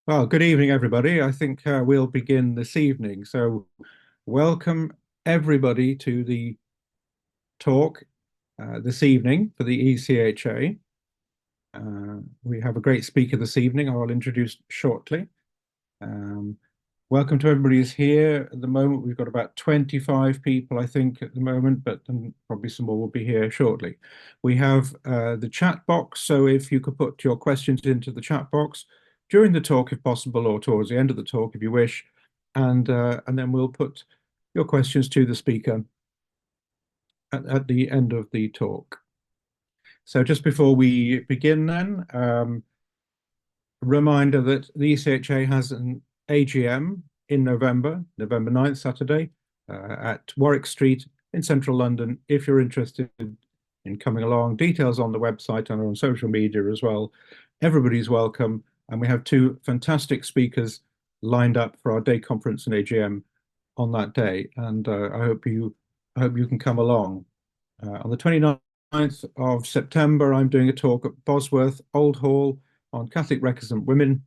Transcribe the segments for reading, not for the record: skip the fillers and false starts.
Well, good evening, everybody. I think we'll begin this evening. So, welcome everybody to the talk this evening for the ECHA. We have a great speaker this evening, I'll introduce shortly. Um, Welcome to everybody who's here at the moment. We've got about 25 people, I think, at the moment, but probably some more will be here shortly. We have the chat box, so if you could put your questions into the chat box during the talk, if possible, or towards the end of the talk, if you wish, and then we'll put your questions to the speaker at the end of the talk. So just before we begin then, reminder that the ECHA has an AGM in November 9th, Saturday, at Warwick Street in central London. If you're interested in coming along, details on the website and on social media as well. Everybody's welcome. And we have two fantastic speakers lined up for our day conference and AGM on that day. And I hope you can come along. On the 29th of September, I'm doing a talk at Bosworth Old Hall on Catholic recusant women,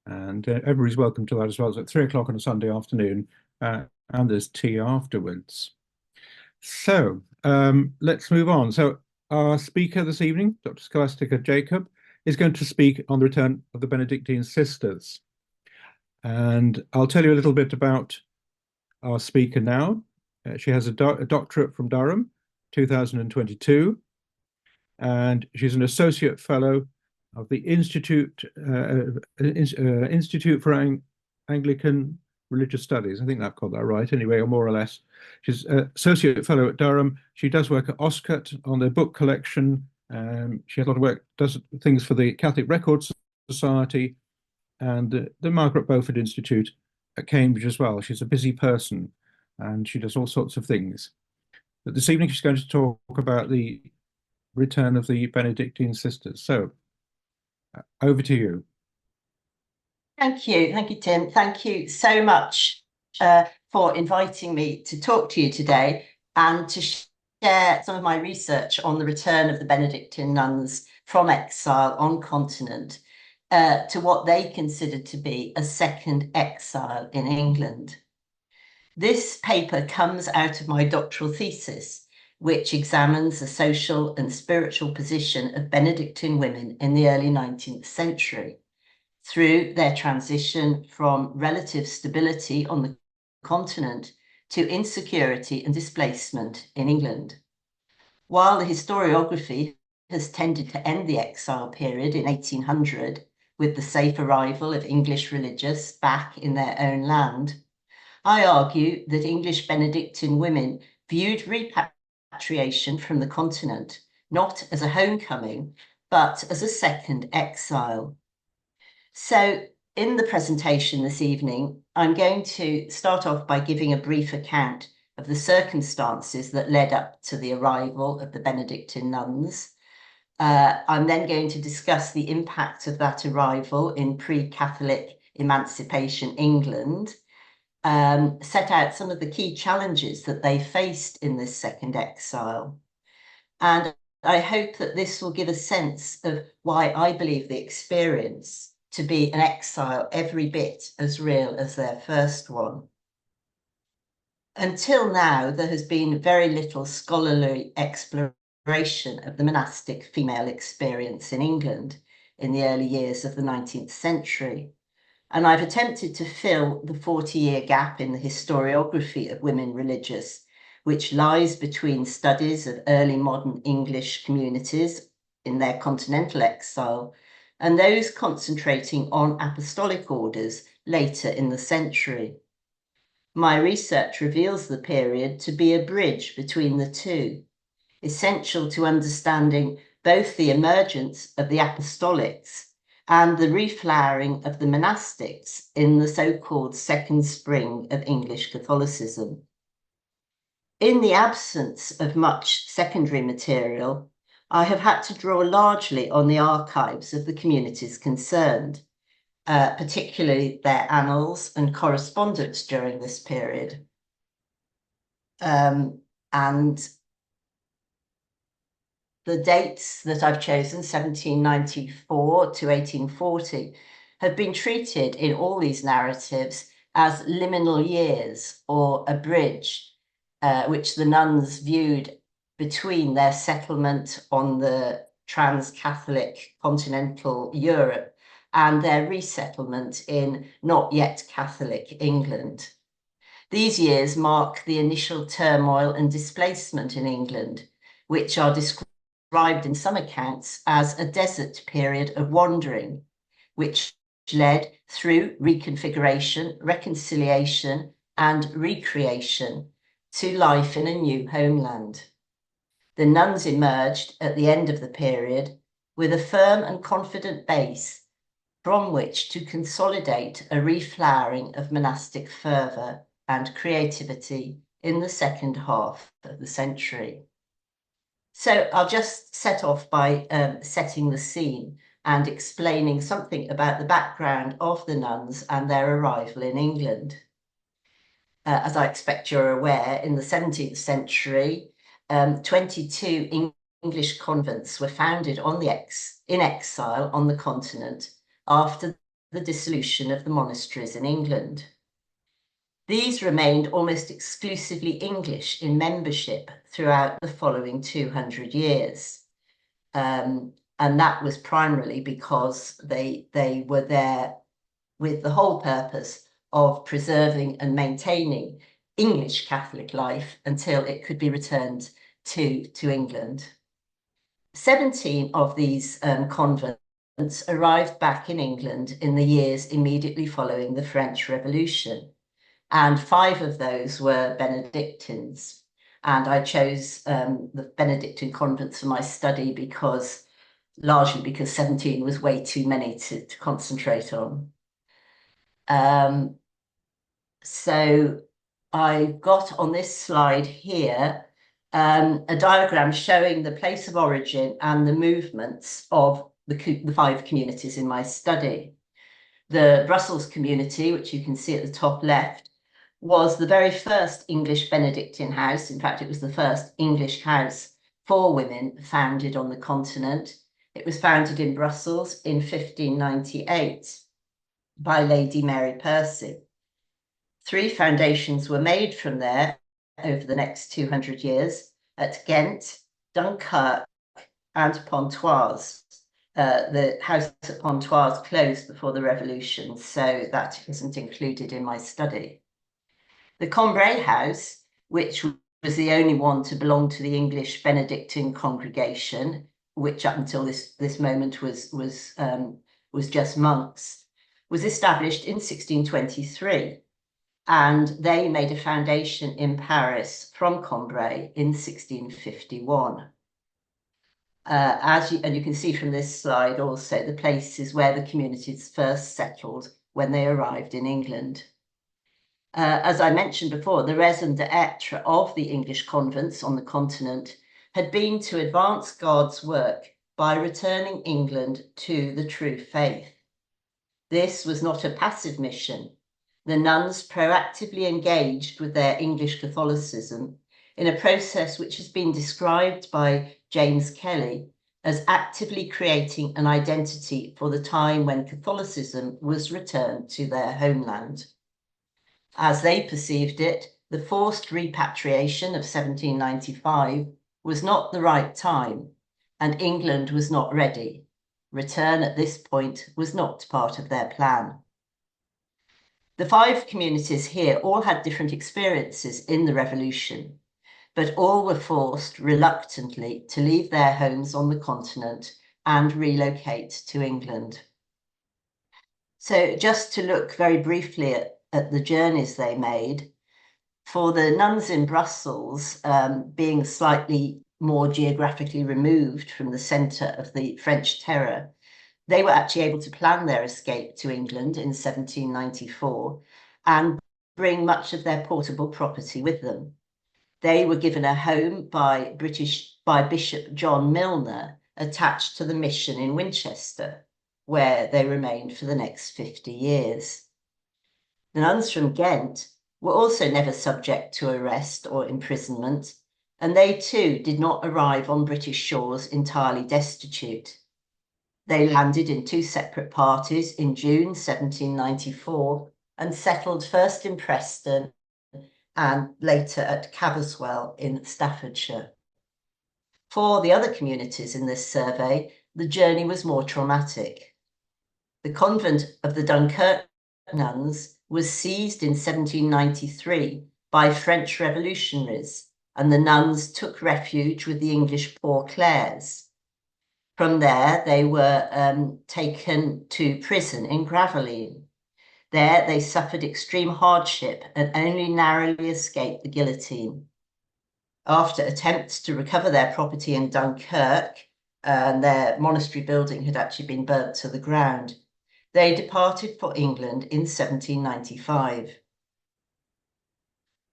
and everybody's welcome to that as well. It's at 3 o'clock on a Sunday afternoon, and there's tea afterwards. So let's move on. So our speaker this evening, Dr. Scholastica Jacob, is going to speak on the return of the Benedictine sisters. And I'll tell you a little bit about our speaker now. She has a doctorate from Durham, 2022, and she's an associate fellow of the Institute for Anglican Religious Studies. I think I've got that right anyway, or more or less. She's associate fellow at Durham. She does work at Oscott on their book collection. She has a lot of work, does things for the Catholic Records Society and the Margaret Beaufort Institute at Cambridge as well. She's a busy person and she does all sorts of things. But this evening she's going to talk about the return of the Benedictine sisters. So over to you. Thank you. Thank you, Tim. Thank you so much for inviting me to talk to you today and to share some of my research on the return of the Benedictine nuns from exile on continent to what they considered to be a second exile in England. This paper comes out of my doctoral thesis, which examines the social and spiritual position of Benedictine women in the early 19th century through their transition from relative stability on the continent to insecurity and displacement in England. While the historiography has tended to end the exile period in 1800 with the safe arrival of English religious back in their own land, I argue that English Benedictine women viewed repatriation from the continent not as a homecoming, but as a second exile. So in the presentation this evening, I'm going to start off by giving a brief account of the circumstances that led up to the arrival of the Benedictine nuns. I'm then going to discuss the impact of that arrival in pre-Catholic emancipation England, set out some of the key challenges that they faced in this second exile. And I hope that this will give a sense of why I believe the experience to be an exile every bit as real as their first one. Until now, there has been very little scholarly exploration of the monastic female experience in England in the early years of the 19th century. And I've attempted to fill the 40-year gap in the historiography of women religious, which lies between studies of early modern English communities in their continental exile and those concentrating on apostolic orders later in the century. My research reveals the period to be a bridge between the two, essential to understanding both the emergence of the apostolics and the reflowering of the monastics in the so-called second spring of English Catholicism. In the absence of much secondary material, I have had to draw largely on the archives of the communities concerned, particularly their annals and correspondence during this period. And the dates that I've chosen, 1794 to 1840, have been treated in all these narratives as liminal years or a bridge, which the nuns viewed between their settlement on the trans-Catholic continental Europe and their resettlement in not yet Catholic England. These years mark the initial turmoil and displacement in England, which are described in some accounts as a desert period of wandering, which led through reconfiguration, reconciliation, and recreation to life in a new homeland. The nuns emerged at the end of the period with a firm and confident base from which to consolidate a reflowering of monastic fervour and creativity in the second half of the century. So I'll just set off by setting the scene and explaining something about the background of the nuns and their arrival in England. As I expect you're aware, in the 17th century, 22 English convents were founded in exile on the continent after the dissolution of the monasteries in England. These remained almost exclusively English in membership throughout the following 200 years. And that was primarily because they were there with the whole purpose of preserving and maintaining English Catholic life until it could be returned to England. 17 of these convents arrived back in England in the years immediately following the French Revolution, and 5 of those were Benedictines. And I chose the Benedictine convents for my study largely because 17 was way too many to concentrate on. So I've got on this slide here a diagram showing the place of origin and the movements of the 5 communities in my study. The Brussels community, which you can see at the top left, was the very first English Benedictine house. In fact, it was the first English house for women founded on the continent. It was founded in Brussels in 1598 by Lady Mary Percy. 3 foundations were made from there over the next 200 years at Ghent, Dunkirk, and Pontoise. The house at Pontoise closed before the Revolution, so that isn't included in my study. The Cambrai house, which was the only one to belong to the English Benedictine congregation, which up until this moment was just monks, was established in 1623. And they made a foundation in Paris from Cambrai in 1651. And you can see from this slide also the places where the communities first settled when they arrived in England. As I mentioned before, the raison d'etre of the English convents on the continent had been to advance God's work by returning England to the true faith. This was not a passive mission. The nuns proactively engaged with their English Catholicism in a process which has been described by James Kelly as actively creating an identity for the time when Catholicism was returned to their homeland. As they perceived it, the forced repatriation of 1795 was not the right time, and England was not ready. Return at this point was not part of their plan. The 5 communities here all had different experiences in the Revolution, but all were forced reluctantly to leave their homes on the continent and relocate to England. So just to look very briefly at the journeys they made, for the nuns in Brussels, being slightly more geographically removed from the centre of the French Terror, they were actually able to plan their escape to England in 1794 and bring much of their portable property with them. They were given a home by Bishop John Milner, attached to the mission in Winchester, where they remained for the next 50 years. The nuns from Ghent were also never subject to arrest or imprisonment, and they too did not arrive on British shores entirely destitute. They landed in two separate parties in June 1794 and settled first in Preston and later at Caverswell in Staffordshire. For the other communities in this survey, the journey was more traumatic. The convent of the Dunkirk nuns was seized in 1793 by French revolutionaries, and the nuns took refuge with the English Poor Clares. From there, they were taken to prison in Gravelines. There, they suffered extreme hardship and only narrowly escaped the guillotine. After attempts to recover their property in Dunkirk, and their monastery building had actually been burnt to the ground, they departed for England in 1795.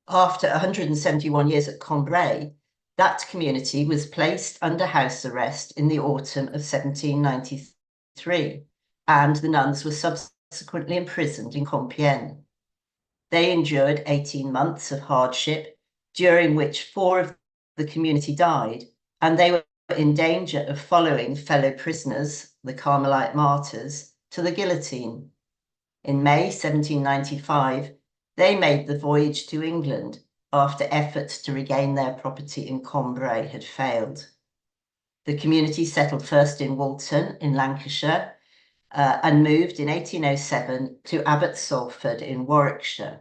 After 171 years at Cambrai, that community was placed under house arrest in the autumn of 1793, and the nuns were subsequently imprisoned in Compiègne. They endured 18 months of hardship, during which 4 of the community died, and they were in danger of following fellow prisoners, the Carmelite martyrs, to the guillotine. In May 1795, they made the voyage to England after efforts to regain their property in Cambrai had failed. The community settled first in Walton in Lancashire and moved in 1807 to Abbot Salford in Warwickshire,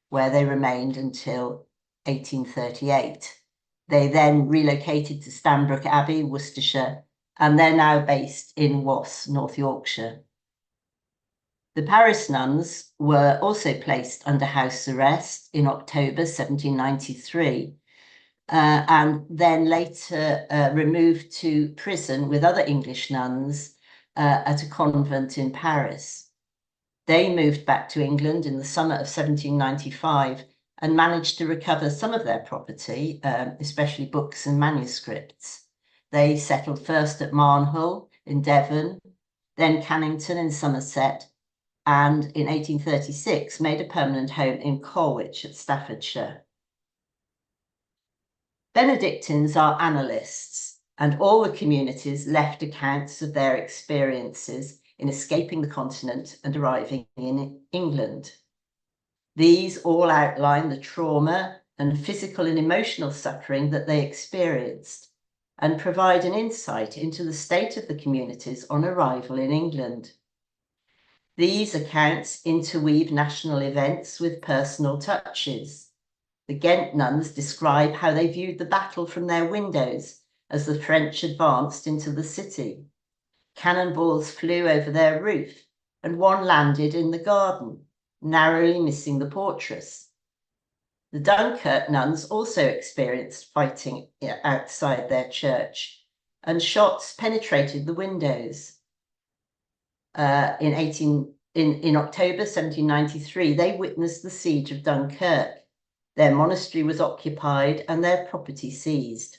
where they remained until 1838. They then relocated to Stanbrook Abbey, Worcestershire, and they're now based in Was, North Yorkshire. The Paris nuns were also placed under house arrest in October 1793, and then later removed to prison with other English nuns at a convent in Paris. They moved back to England in the summer of 1795 and managed to recover some of their property, especially books and manuscripts. They settled first at Marnhull in Devon, then Cannington in Somerset, and in 1836 made a permanent home in Colwich at Staffordshire. Benedictines are annalists, and all the communities left accounts of their experiences in escaping the continent and arriving in England. These all outline the trauma and physical and emotional suffering that they experienced and provide an insight into the state of the communities on arrival in England. These accounts interweave national events with personal touches. The Ghent nuns describe how they viewed the battle from their windows as the French advanced into the city. Cannonballs flew over their roof, and one landed in the garden, narrowly missing the portress. The Dunkirk nuns also experienced fighting outside their church, and shots penetrated the windows. In October 1793, they witnessed the siege of Dunkirk. Their monastery was occupied and their property seized.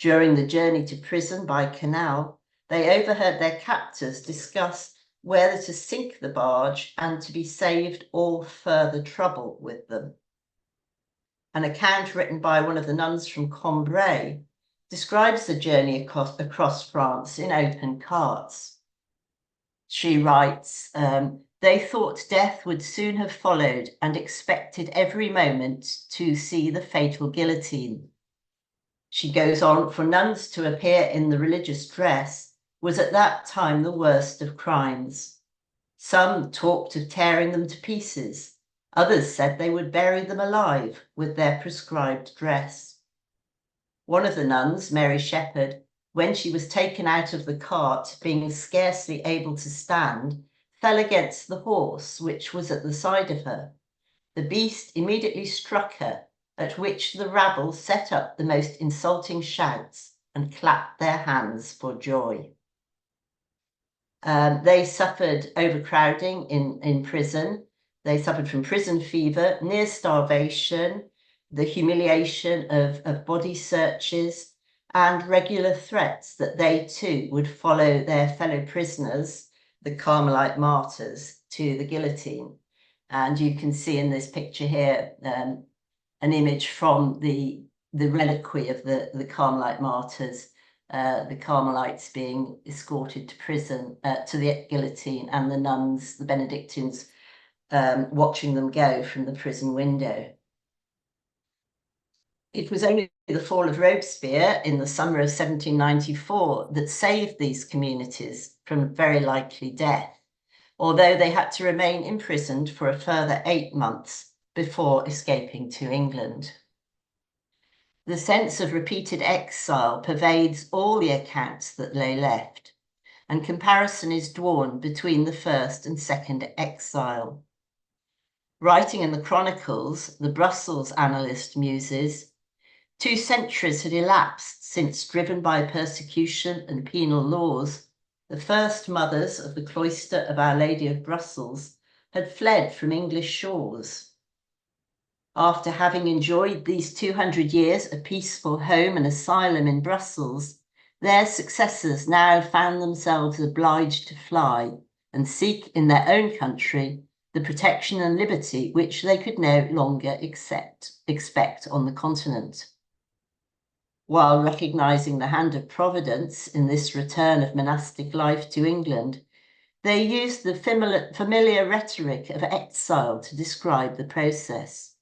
During the journey to prison by canal, they overheard their captors discuss whether to sink the barge and to be saved all further trouble with them. An account written by one of the nuns from Cambrai describes the journey across France in open carts. She writes, they thought death would soon have followed and expected every moment to see the fatal guillotine. She goes on, for nuns to appear in the religious dress was at that time the worst of crimes. Some talked of tearing them to pieces. Others said they would bury them alive with their prescribed dress. One of the nuns, Mary Shepherd, when she was taken out of the cart, being scarcely able to stand, fell against the horse which was at the side of her. The beast immediately struck her, at which the rabble set up the most insulting shouts and clapped their hands for joy. They suffered overcrowding in prison. They suffered from prison fever, near starvation, the humiliation of body searches, and regular threats that they too would follow their fellow prisoners, the Carmelite martyrs, to the guillotine. And you can see in this picture here an image from the reliquary of the Carmelite martyrs the Carmelites being escorted to prison, to the guillotine, and the nuns, the Benedictines, watching them go from the prison window. It was only the fall of Robespierre in the summer of 1794 that saved these communities from very likely death, although they had to remain imprisoned for a further 8 months before escaping to England. The sense of repeated exile pervades all the accounts that lay left, and comparison is drawn between the first and second exile. Writing in the Chronicles, the Brussels annalist muses, 2 centuries had elapsed since, driven by persecution and penal laws, the first mothers of the cloister of Our Lady of Brussels had fled from English shores. After having enjoyed these 200 years a peaceful home and asylum in Brussels, their successors now found themselves obliged to fly and seek in their own country the protection and liberty which they could no longer expect on the continent. While recognising the hand of Providence in this return of monastic life to England, they used the familiar rhetoric of exile to describe the process.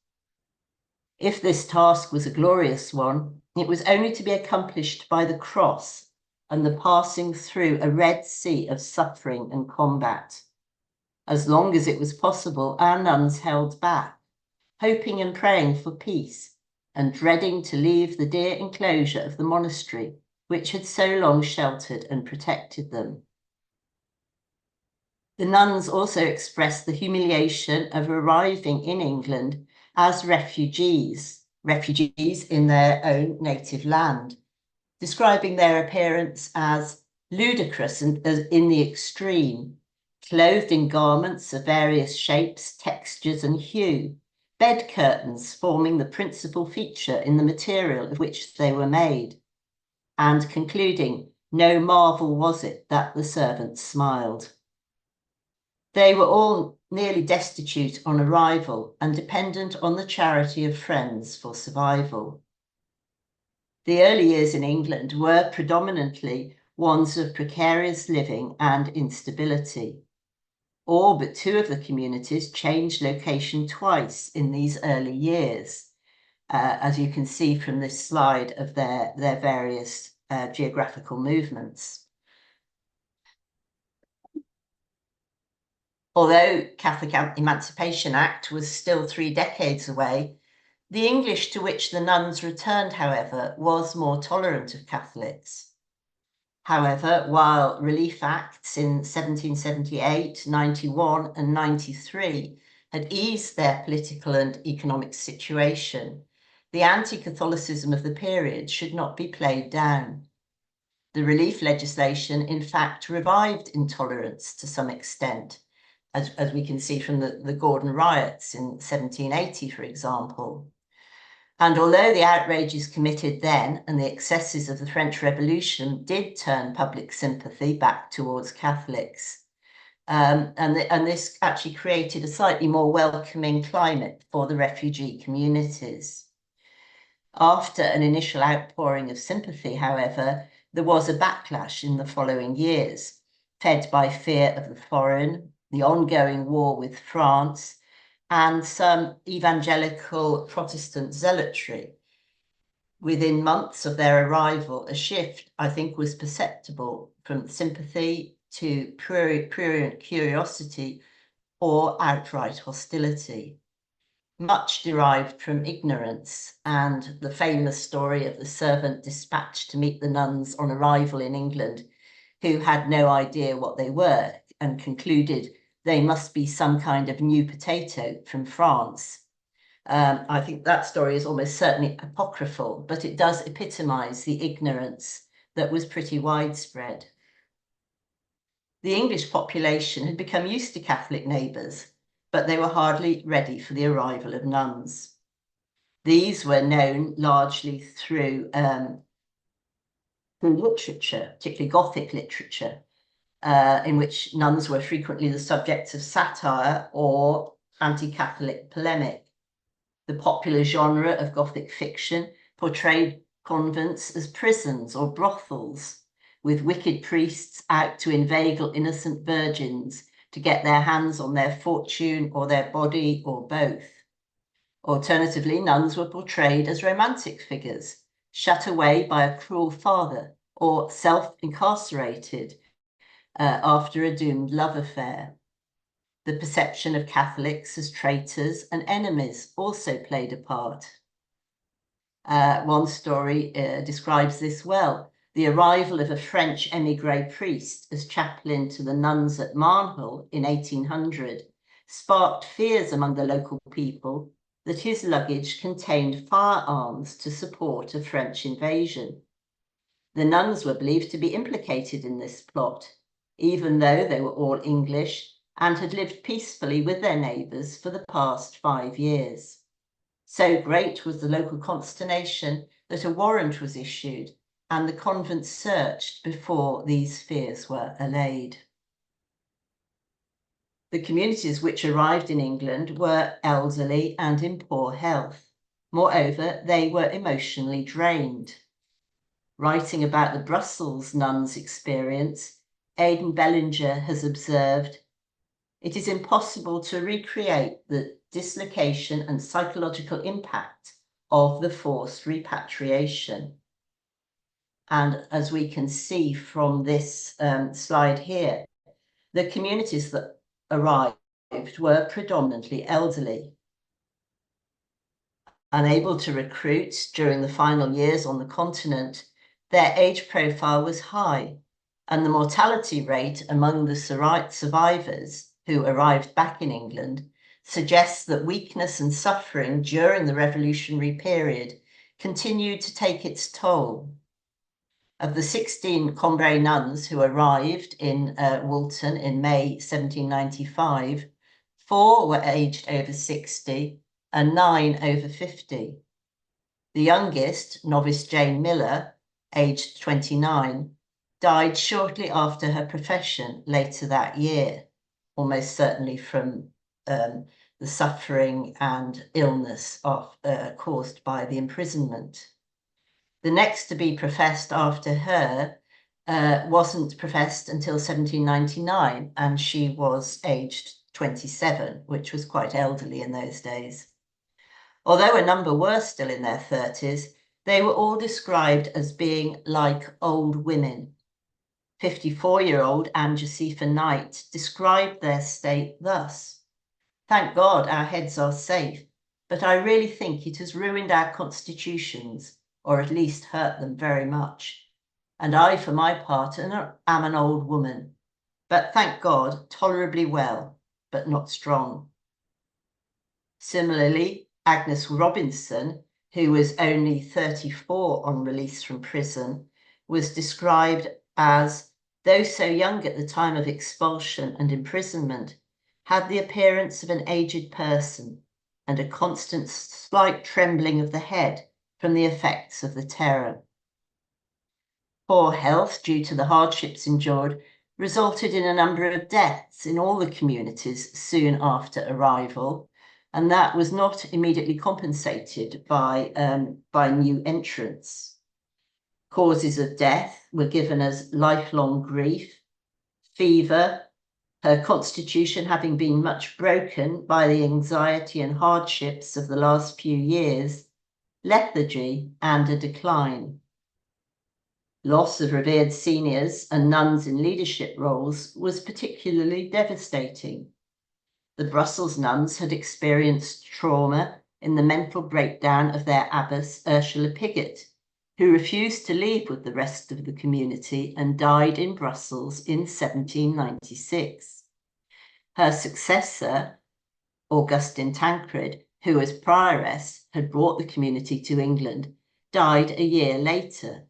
If this task was a glorious one, it was only to be accomplished by the cross and the passing through a Red Sea of suffering and combat. As long as it was possible, our nuns held back, hoping and praying for peace, and dreading to leave the dear enclosure of the monastery, which had so long sheltered and protected them. The nuns also expressed the humiliation of arriving in England as refugees in their own native land, describing their appearance as ludicrous and in the extreme, clothed in garments of various shapes, textures, and hue, bed curtains forming the principal feature in the material of which they were made, and concluding, no marvel was it that the servants smiled. They were all nearly destitute on arrival and dependent on the charity of friends for survival. The early years in England were predominantly ones of precarious living and instability. All but 2 of the communities changed location twice in these early years, as you can see from this slide of their various geographical movements. Although Catholic Emancipation Act was still 3 decades away, the English to which the nuns returned, however, was more tolerant of Catholics. However, while relief acts in 1778, 91, and 93 had eased their political and economic situation, the anti-Catholicism of the period should not be played down. The relief legislation, in fact, revived intolerance to some extent, as we can see from the Gordon riots in 1780, for example. And although the outrages committed then and the excesses of the French Revolution did turn public sympathy back towards Catholics, and this actually created a slightly more welcoming climate for the refugee communities. After an initial outpouring of sympathy, however, there was a backlash in the following years, fed by fear of the foreign, the ongoing war with France, and some evangelical Protestant zealotry. Within months of their arrival, a shift, I think, was perceptible from sympathy to prurient curiosity or outright hostility. Much derived from ignorance, and the famous story of the servant dispatched to meet the nuns on arrival in England, who had no idea what they were and concluded they must be some kind of new potato from France. I think that story is almost certainly apocryphal, but it does epitomise the ignorance that was pretty widespread. The English population had become used to Catholic neighbours, but they were hardly ready for the arrival of nuns. These were known largely through literature, particularly Gothic literature, in which nuns were frequently the subjects of satire or anti-Catholic polemic. The popular genre of Gothic fiction portrayed convents as prisons or brothels, with wicked priests out to inveigle innocent virgins to get their hands on their fortune or their body or both. Alternatively, nuns were portrayed as romantic figures, shut away by a cruel father or self-incarcerated after a doomed love affair. The perception of Catholics as traitors and enemies also played a part. One story describes this well. The arrival of a French émigré priest as chaplain to the nuns at Marnhull in 1800 sparked fears among the local people that his luggage contained firearms to support a French invasion. The nuns were believed to be implicated in this plot, even though they were all English and had lived peacefully with their neighbours for the past 5 years. So great was the local consternation that a warrant was issued and the convent searched before these fears were allayed. The communities which arrived in England were elderly and in poor health. Moreover, they were emotionally drained. Writing about the Brussels nuns' experience, Aidan Bellinger has observed, "It is impossible to recreate the dislocation and psychological impact of the forced repatriation." And as we can see from this slide here, the communities that arrived were predominantly elderly. Unable to recruit during the final years on the continent, their age profile was high, and the mortality rate among the survivors who arrived back in England suggests that weakness and suffering during the revolutionary period continued to take its toll. Of the 16 Combray nuns who arrived in Woolton in May 1795, 4 were aged over 60 and 9 over 50. The youngest, novice Jane Miller, aged 29, died shortly after her profession later that year, almost certainly from the suffering and illness caused by the imprisonment. The next to be professed after her wasn't professed until 1799, and she was aged 27, which was quite elderly in those days. Although a number were still in their 30s, they were all described as being like old women. 54-year-old Anne Josepha Knight described their state thus: "Thank God our heads are safe, but I really think it has ruined our constitutions, or at least hurt them very much. And I, for my part, am an old woman, but thank God, tolerably well, but not strong." Similarly, Agnes Robinson, who was only 34 on release from prison, was described as, though so young at the time of expulsion and imprisonment, had the appearance of an aged person and a constant slight trembling of the head from the effects of the terror. Poor health due to the hardships endured resulted in a number of deaths in all the communities soon after arrival, and that was not immediately compensated by new entrants. Causes of death were given as lifelong grief, fever, her constitution having been much broken by the anxiety and hardships of the last few years, lethargy, and a decline. Loss of revered seniors and nuns in leadership roles was particularly devastating. The Brussels nuns had experienced trauma in the mental breakdown of their abbess Ursula Piggott, who refused to leave with the rest of the community and died in Brussels in 1796. Her successor, Augustine Tancred, who as prioress had brought the community to England, died a year later.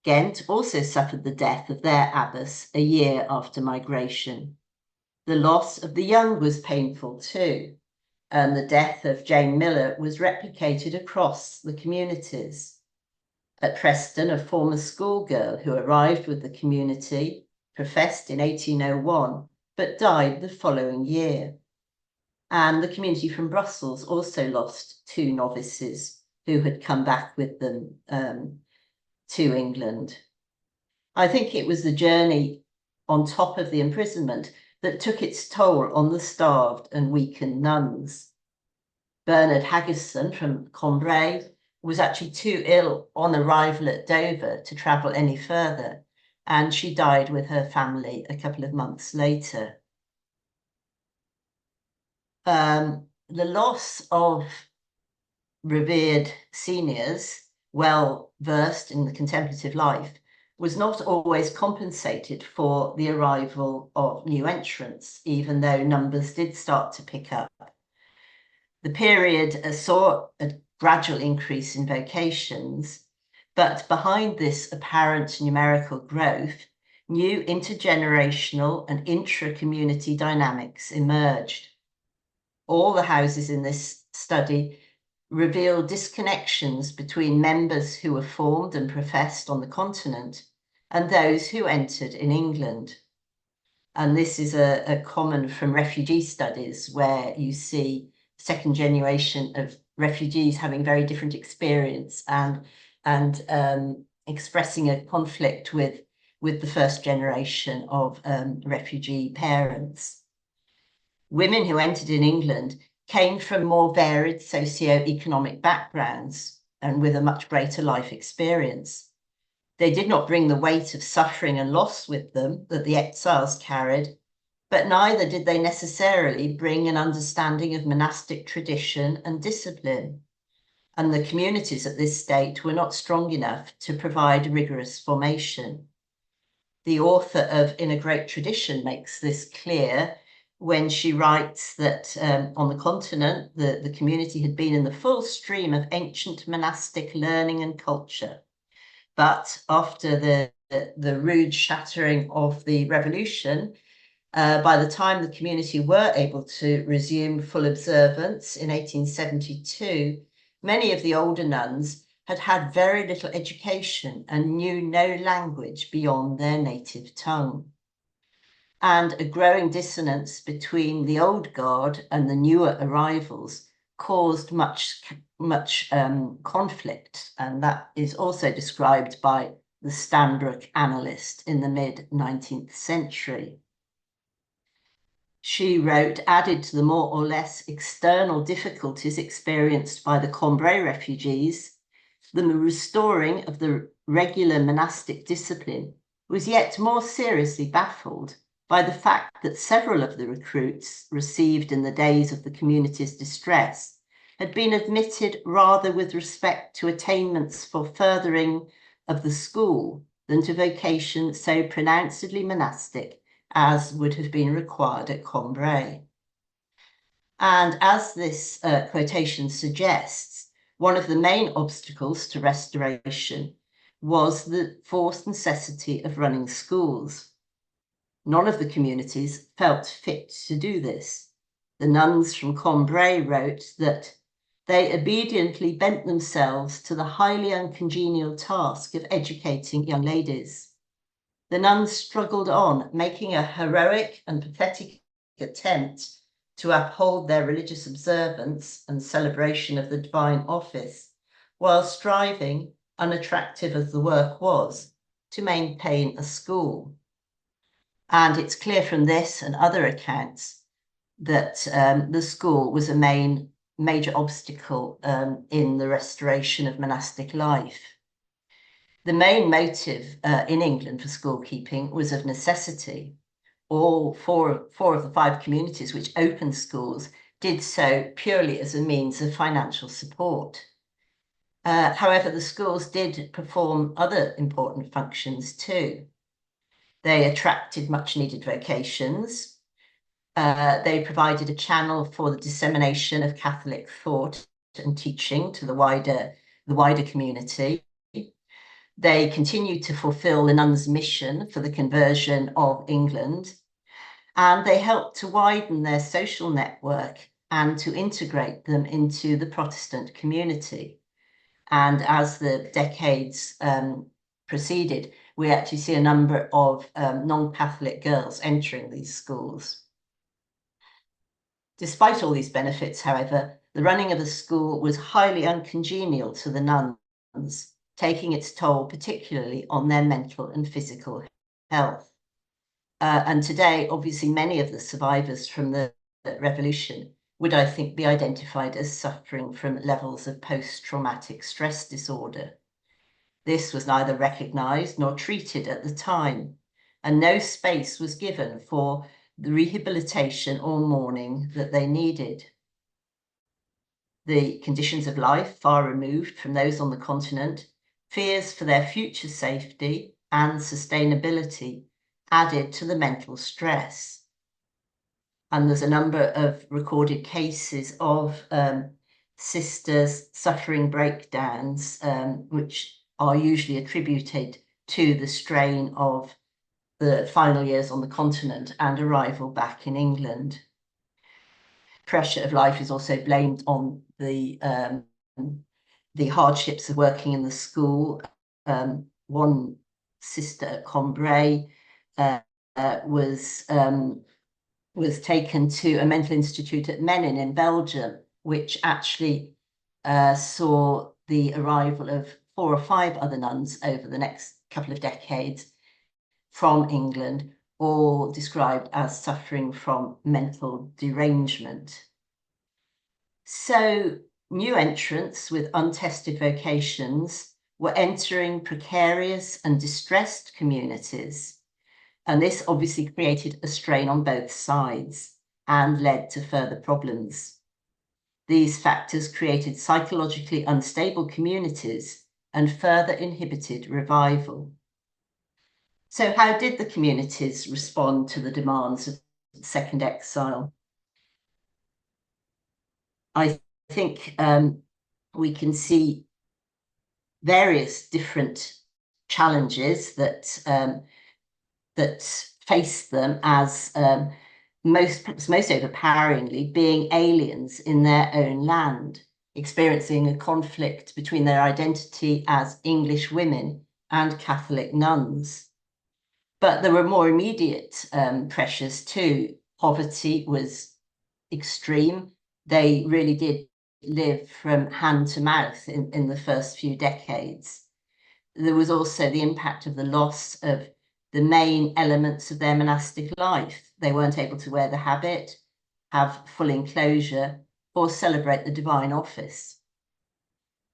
Ghent also suffered the death of their abbess a year after migration. The loss of the young was painful too, and the death of Jane Miller was replicated across the communities. At Preston, a former schoolgirl who arrived with the community, professed in 1801, but died the following year. And the community from Brussels also lost 2 novices who had come back with them to England. I think it was the journey on top of the imprisonment that took its toll on the starved and weakened nuns. Bernard Haggison from Combray was actually too ill on arrival at Dover to travel any further, and she died with her family a couple of months later. The loss of revered seniors, well versed in the contemplative life, was not always compensated for the arrival of new entrants, even though numbers did start to pick up. The period saw a gradual increase in vocations, but behind this apparent numerical growth, new intergenerational and intra-community dynamics emerged. All the houses in this study reveal disconnections between members who were formed and professed on the continent and those who entered in England. And this is a common from refugee studies, where you see second generation of refugees having very different experience and expressing a conflict with the first generation of refugee parents. Women who entered in England came from more varied socio-economic backgrounds and with a much greater life experience. They did not bring the weight of suffering and loss with them that the exiles carried, but neither did they necessarily bring an understanding of monastic tradition and discipline. And the communities at this state were not strong enough to provide rigorous formation. The author of In a Great Tradition makes this clear when she writes that on the continent, the community had been in the full stream of ancient monastic learning and culture. But after the rude shattering of the revolution, by the time the community were able to resume full observance in 1872, many of the older nuns had had very little education and knew no language beyond their native tongue. And a growing dissonance between the old guard and the newer arrivals caused much conflict, and that is also described by the Stanbrook analyst in the mid-19th century. She wrote, added to the more or less external difficulties experienced by the Combray refugees, the restoring of the regular monastic discipline was yet more seriously baffled by the fact that several of the recruits received in the days of the community's distress had been admitted rather with respect to attainments for furthering of the school than to vocation so pronouncedly monastic as would have been required at Combray. And as this quotation suggests, one of the main obstacles to restoration was the forced necessity of running schools. None of the communities felt fit to do this. The nuns from Combray wrote that they obediently bent themselves to the highly uncongenial task of educating young ladies. The nuns struggled on, making a heroic and pathetic attempt to uphold their religious observance and celebration of the divine office, while striving, unattractive as the work was, to maintain a school. And it's clear from this and other accounts that the school was a major obstacle in the restoration of monastic life. The main motive in England for schoolkeeping was of necessity. All four of the 5 communities which opened schools did so purely as a means of financial support. However, the schools did perform other important functions too. They attracted much needed vocations. They provided a channel for the dissemination of Catholic thought and teaching to the wider community. They continued to fulfill the nuns' mission for the conversion of England, and they helped to widen their social network and to integrate them into the Protestant community. And as the decades proceeded, we actually see a number of non-Catholic girls entering these schools. Despite all these benefits, however, the running of the school was highly uncongenial to the nuns, taking its toll particularly on their mental and physical health. And today, obviously, many of the survivors from the revolution would, I think, be identified as suffering from levels of post-traumatic stress disorder. This was neither recognised nor treated at the time, and no space was given for the rehabilitation or mourning that they needed. The conditions of life far removed from those on the continent, fears for their future safety and sustainability added to the mental stress. And there's a number of recorded cases of sisters suffering breakdowns, which are usually attributed to the strain of the final years on the continent and arrival back in England. Pressure of life is also blamed on the hardships of working in the school. One sister at Combray was taken to a mental institute at Menin in Belgium, which actually saw the arrival of 4 or 5 other nuns over the next couple of decades from England, all described as suffering from mental derangement. So new entrants with untested vocations were entering precarious and distressed communities. And this obviously created a strain on both sides and led to further problems. These factors created psychologically unstable communities and further inhibited revival. So how did the communities respond to the demands of second exile? I think we can see various different challenges that faced them as most overpoweringly being aliens in their own land, experiencing a conflict between their identity as English women and Catholic nuns. But there were more immediate pressures too. Poverty was extreme. They really did live from hand to mouth in the first few decades. There was also the impact of the loss of the main elements of their monastic life. They weren't able to wear the habit, have full enclosure, or celebrate the divine office.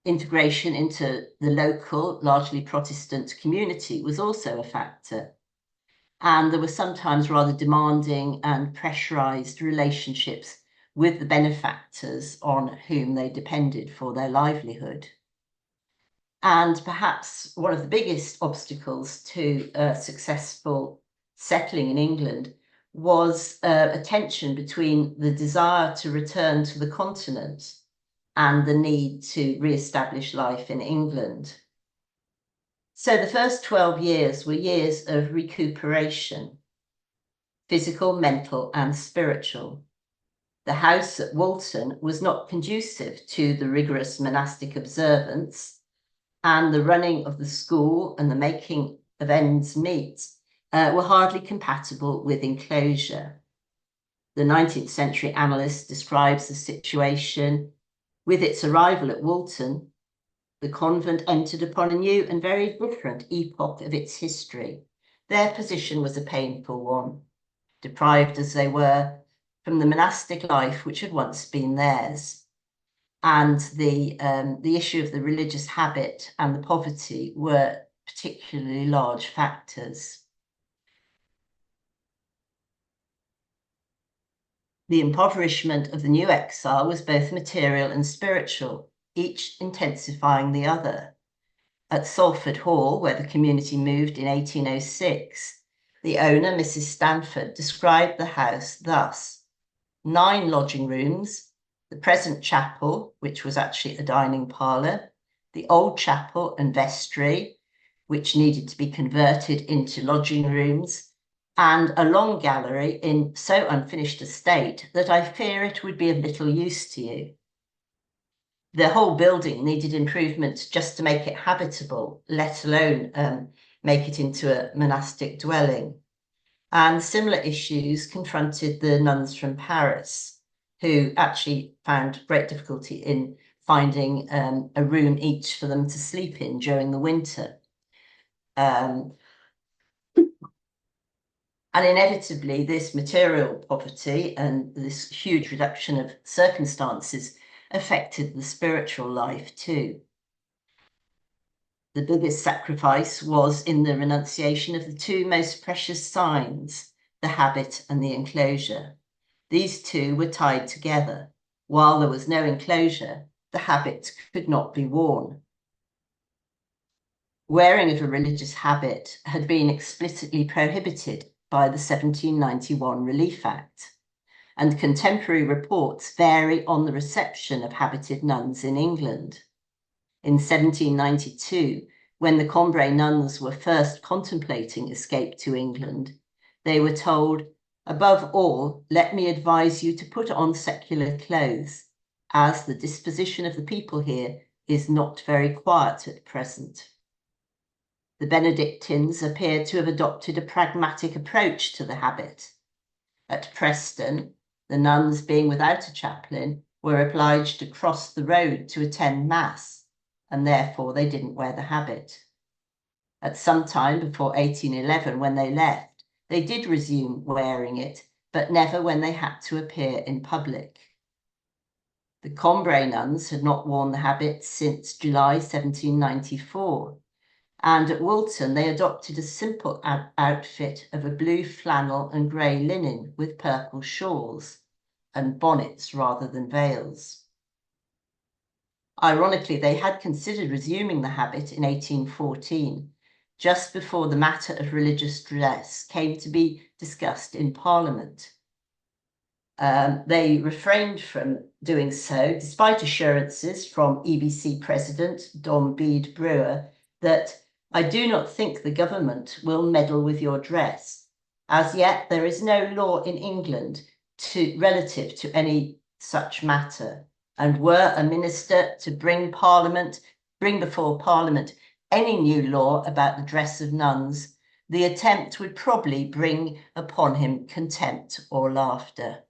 Integration into the local, largely Protestant community was also a factor. And there were sometimes rather demanding and pressurized relationships with the benefactors on whom they depended for their livelihood. And perhaps one of the biggest obstacles to successful settling in England was a tension between the desire to return to the continent and the need to re-establish life in England. So the first 12 years were years of recuperation, physical, mental, and spiritual. The house at Walton was not conducive to the rigorous monastic observance, and the running of the school and the making of ends meet were hardly compatible with enclosure. The 19th century analyst describes the situation. With its arrival at Walton, the convent entered upon a new and very different epoch of its history. Their position was a painful one, deprived as they were from the monastic life which had once been theirs. And the issue of the religious habit and the poverty were particularly large factors. The impoverishment of the new exile was both material and spiritual, each intensifying the other. At Salford Hall, where the community moved in 1806, the owner, Mrs. Stanford, described the house thus: 9 lodging rooms, the present chapel, which was actually a dining parlour, the old chapel and vestry, which needed to be converted into lodging rooms, and a long gallery in so unfinished a state that I fear it would be of little use to you. The whole building needed improvement just to make it habitable, let alone make it into a monastic dwelling. And similar issues confronted the nuns from Paris, who actually found great difficulty in finding a room each for them to sleep in during the winter. And inevitably, this material poverty and this huge reduction of circumstances affected the spiritual life too. The biggest sacrifice was in the renunciation of the two most precious signs, the habit and the enclosure. These two were tied together. While there was no enclosure, the habit could not be worn. Wearing of a religious habit had been explicitly prohibited by the 1791 Relief Act, and contemporary reports vary on the reception of habited nuns in England. In 1792, when the Combray nuns were first contemplating escape to England, they were told, "Above all, let me advise you to put on secular clothes, as the disposition of the people here is not very quiet at present." The Benedictines appear to have adopted a pragmatic approach to the habit. At Preston, the nuns, being without a chaplain, were obliged to cross the road to attend Mass, and therefore they didn't wear the habit. At some time before 1811, when they left, they did resume wearing it, but never when they had to appear in public. The Combray nuns had not worn the habit since July 1794, and at Woolton they adopted a simple outfit of a blue flannel and grey linen with purple shawls, and bonnets rather than veils. Ironically, they had considered resuming the habit in 1814, just before the matter of religious dress came to be discussed in Parliament. They refrained from doing so, despite assurances from EBC President Dom Bede Brewer that "I do not think the government will meddle with your dress. As yet, there is no law in England relative to any such matter, and were a minister to bring before Parliament any new law about the dress of nuns, the attempt would probably bring upon him contempt or laughter."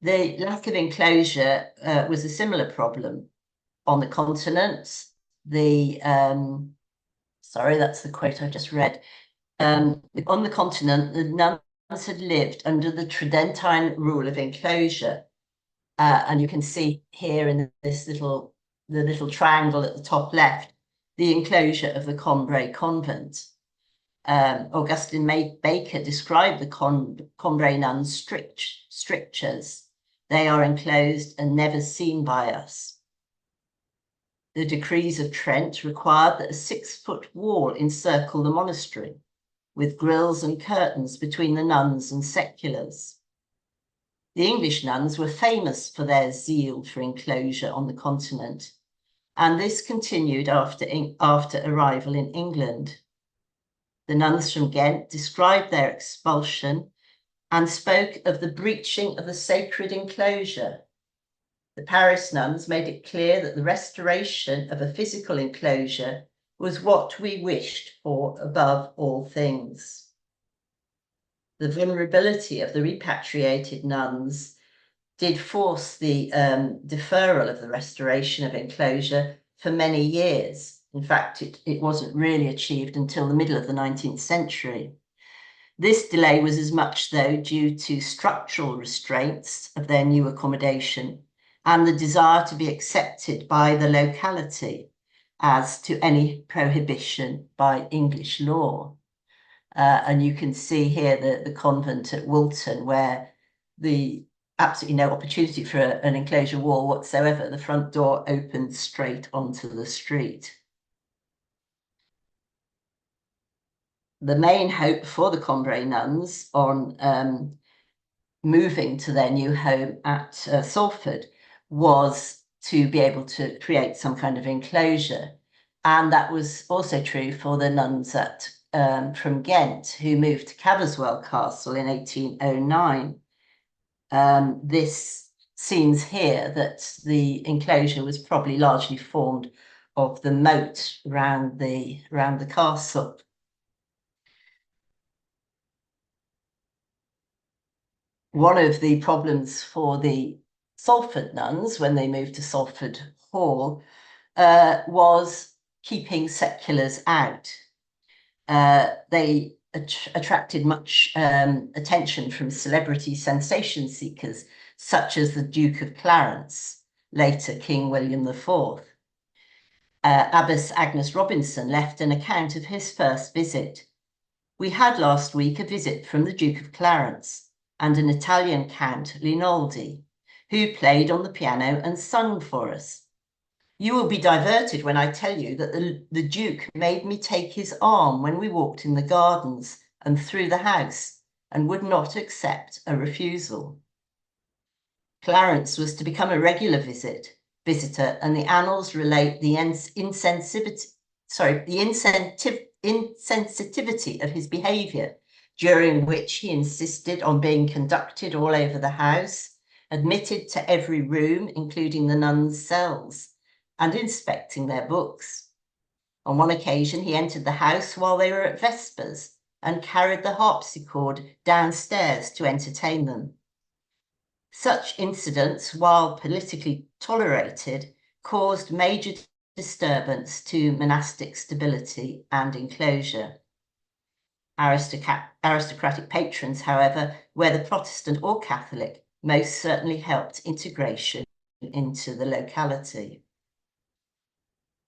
The lack of enclosure was a similar problem on the continent. Sorry, that's the quote I just read. On the continent, the nuns had lived under the Tridentine rule of enclosure. And you can see here in the little triangle at the top left, the enclosure of the Combray convent. Augustine Baker described the Combray nuns' strictures. "They are enclosed and never seen by us." The decrees of Trent required that a 6-foot wall encircle the monastery, with grills and curtains between the nuns and seculars. The English nuns were famous for their zeal for enclosure on the continent, and this continued after arrival in England. The nuns from Ghent described their expulsion and spoke of the breaching of the sacred enclosure. The Paris nuns made it clear that the restoration of a physical enclosure was what we wished for above all things. The vulnerability of the repatriated nuns did force the deferral of the restoration of enclosure for many years. In fact, it wasn't really achieved until the middle of the 19th century. This delay was as much, though, due to structural restraints of their new accommodation and the desire to be accepted by the locality as to any prohibition by English law. And you can see here the convent at Woolton, where the absolutely no opportunity for an enclosure wall whatsoever. The front door opened straight onto the street. The main hope for the Combray nuns on moving to their new home at Salford was to be able to create some kind of enclosure. And that was also true for the nuns from Ghent, who moved to Caverswell Castle in 1809. This seems here that the enclosure was probably largely formed of the moat around the castle. one of the problems for the Salford nuns when they moved to Salford Hall was keeping seculars out. They attracted much attention from celebrity sensation seekers, such as the Duke of Clarence, later King William IV. Abbess Agnes Robinson left an account of his first visit. "We had last week a visit from the Duke of Clarence and an Italian Count Linaldi, who played on the piano and sung for us. You will be diverted when I tell you that the Duke made me take his arm when we walked in the gardens and through the house, and would not accept a refusal." Clarence was to become a regular visitor, and the annals relate the insensitivity of his behaviour, during which he insisted on being conducted all over the house, admitted to every room, including the nuns' cells, and inspecting their books. On one occasion, he entered the house while they were at vespers and carried the harpsichord downstairs to entertain them. Such incidents, while politically tolerated, caused major disturbance to monastic stability and enclosure. Aristocratic patrons, however, whether Protestant or Catholic, most certainly helped integration into the locality.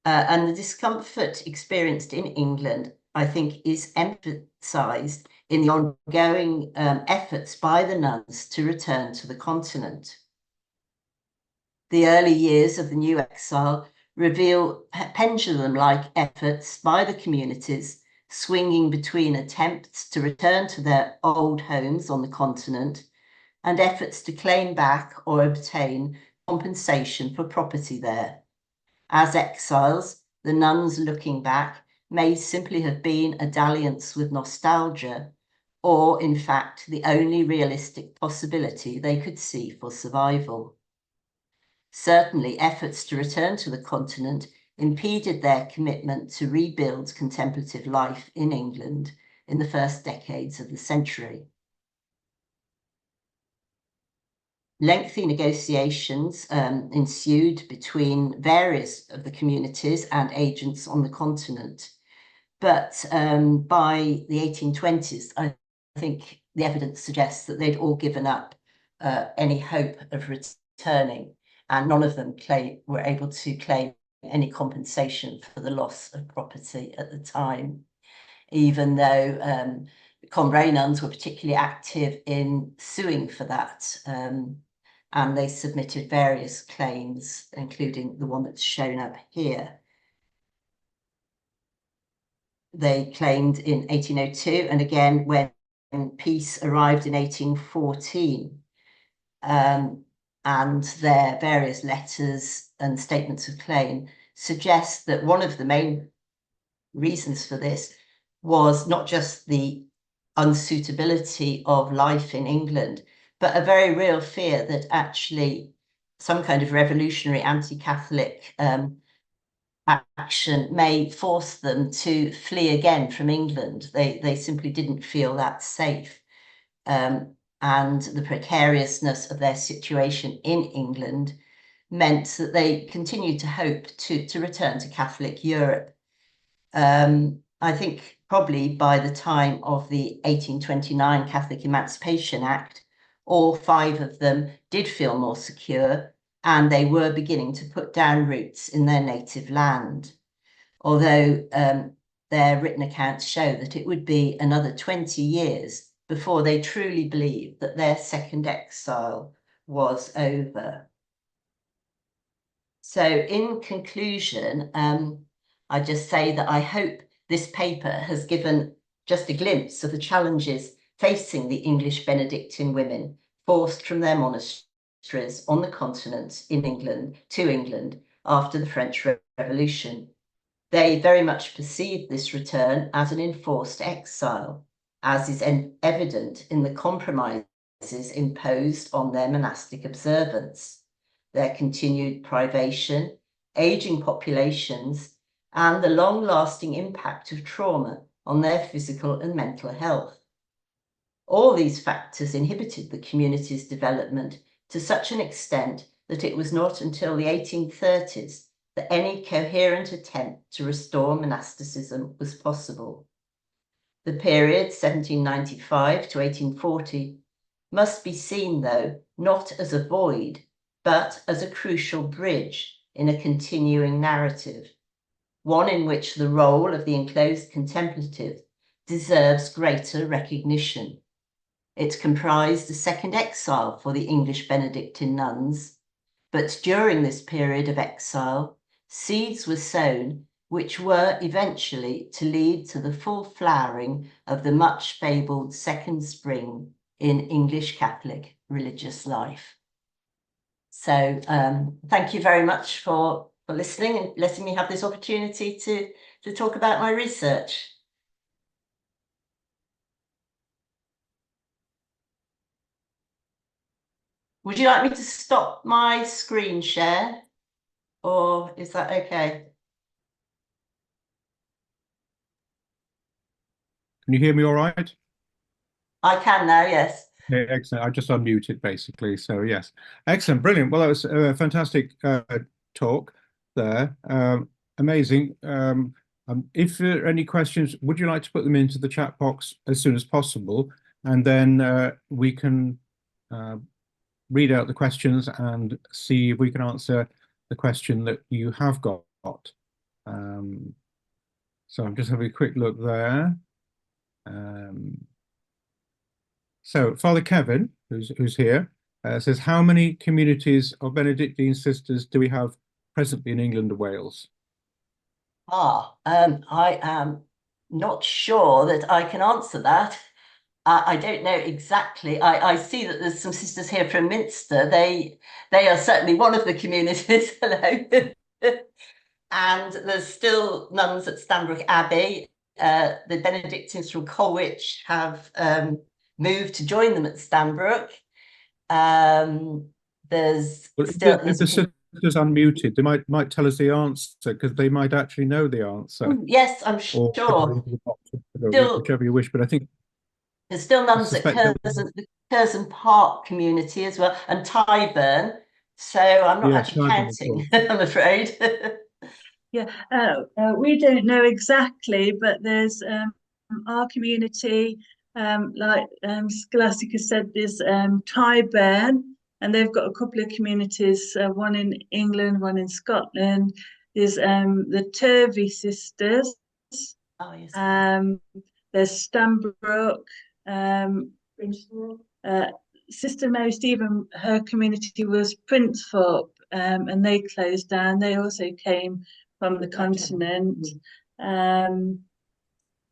And the discomfort experienced in England, I think, is emphasised in the ongoing efforts by the nuns to return to the continent. The early years of the new exile reveal pendulum-like efforts by the communities, swinging between attempts to return to their old homes on the continent and efforts to claim back or obtain compensation for property there. As exiles, the nuns, looking back, may simply have been a dalliance with nostalgia, or in fact the only realistic possibility they could see for survival. Certainly, efforts to return to the continent impeded their commitment to rebuild contemplative life in England in the first decades of the century. Lengthy negotiations ensued between various of the communities and agents on the continent. But by the 1820s, I think the evidence suggests that they'd all given up any hope of returning, and none of them were able to claim any compensation for the loss of property at the time, even though Combray nuns were particularly active in suing for that. And they submitted various claims, including the one that's shown up here. They claimed in 1802, and again when peace arrived in 1814. And their various letters and statements of claim suggest that one of the main reasons for this was not just the unsuitability of life in England, but a very real fear that actually some kind of revolutionary anti-Catholic action may force them to flee again from England. They simply didn't feel that safe. And the precariousness of their situation in England meant that they continued to hope to return to Catholic Europe. I think probably by the time of the 1829 Catholic Emancipation Act, all 5 of them did feel more secure, and they were beginning to put down roots in their native land. Although their written accounts show that it would be another 20 years before they truly believed that their second exile was over. So in conclusion, I just say that I hope this paper has given just a glimpse of the challenges facing the English Benedictine women forced from their monasteries on the continent in England to England after the French Revolution. They very much perceived this return as an enforced exile, as is evident in the compromises imposed on their monastic observance, their continued privation, aging populations, and the long-lasting impact of trauma on their physical and mental health. All these factors inhibited the community's development to such an extent that it was not until the 1830s that any coherent attempt to restore monasticism was possible. The period 1795 to 1840 must be seen, though, not as a void, but as a crucial bridge in a continuing narrative, one in which the role of the enclosed contemplative deserves greater recognition. It comprised a second exile for the English Benedictine nuns, but during this period of exile, seeds were sown which were eventually to lead to the full flowering of the much fabled second spring in English Catholic religious life. So thank you very much for listening and letting me have this opportunity to talk about my research. Would you like me to stop my screen share, or is that okay? Can you hear me all right? I can now, yes. Yeah, excellent. I just unmuted basically. So yes, excellent, brilliant. Well, that was a fantastic talk there. Amazing. If there are any questions, would you like to put them into the chat box as soon as possible, and then we can read out the questions and see if we can answer the question that you have got. So I'm just having a quick look there. So Father Kevin, who's here, says, how many communities of Benedictine sisters do we have presently in England and Wales? I am not sure that I can answer that. I don't know exactly. I see that there's some sisters here from Minster. They are certainly one of the communities. Hello. And there's still nuns at Stanbrook Abbey. The Benedictines from Colwich have moved to join them at Stanbrook. There's Well, still if the sisters unmuted, they might tell us the answer because they might actually know the answer, yes, I'm or sure. Still, whichever you wish. But I think there's still I nuns at suspect that the Curzon Park community as well, and Tyburn. So I'm not yes, actually Simon, of counting, course. I'm afraid. Yeah, we don't know exactly, but there's our community, like Scholastica said, there's Tyburn, and they've got a couple of communities, one in England, one in Scotland. There's the Turvey sisters. Oh, yes. There's Stanbrook. Uh, Sister Mary Stephen, her community was Princethorpe, and they closed down. They also came from the continent.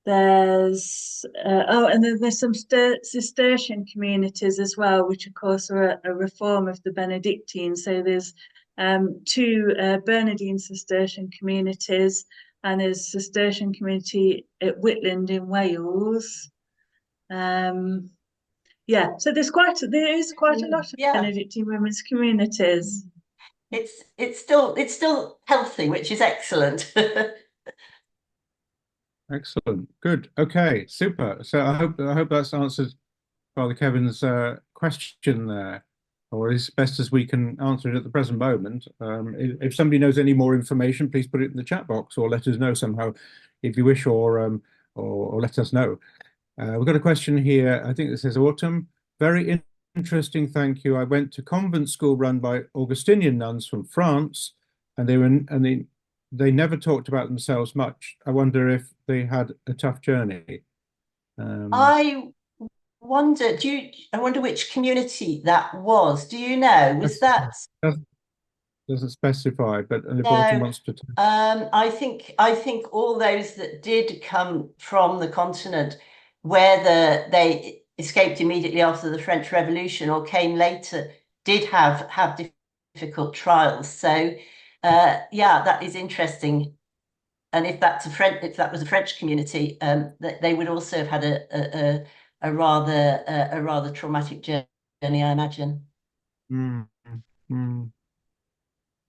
There's and then there's some Cistercian communities as well, which of course are a reform of the Benedictines. So there's two Bernardine Cistercian communities, and there's a Cistercian community at Whitland in Wales. Yeah, so there is quite a lot of Benedictine women's communities. It's still healthy, which is excellent. Excellent, good, okay, super. So I hope that's answered Father Kevin's question there, or as best as we can answer it at the present moment. If somebody knows any more information, please put it in the chat box or let us know somehow if you wish, or let us know. We've got a question here, I think this says, Autumn, very interesting, thank you. I went to convent school run by Augustinian nuns from France, and they never talked about themselves much. I wonder if they had a tough journey. I wonder which community that was. Do you know? Was that? Doesn't specify, but if No, Autumn wants to. I think all those that did come from the continent, whether they escaped immediately after the French Revolution or came later, did have difficult trials. So yeah, that is interesting. And if that was a French community, they would also have had a rather traumatic journey, I imagine. Mm, mm.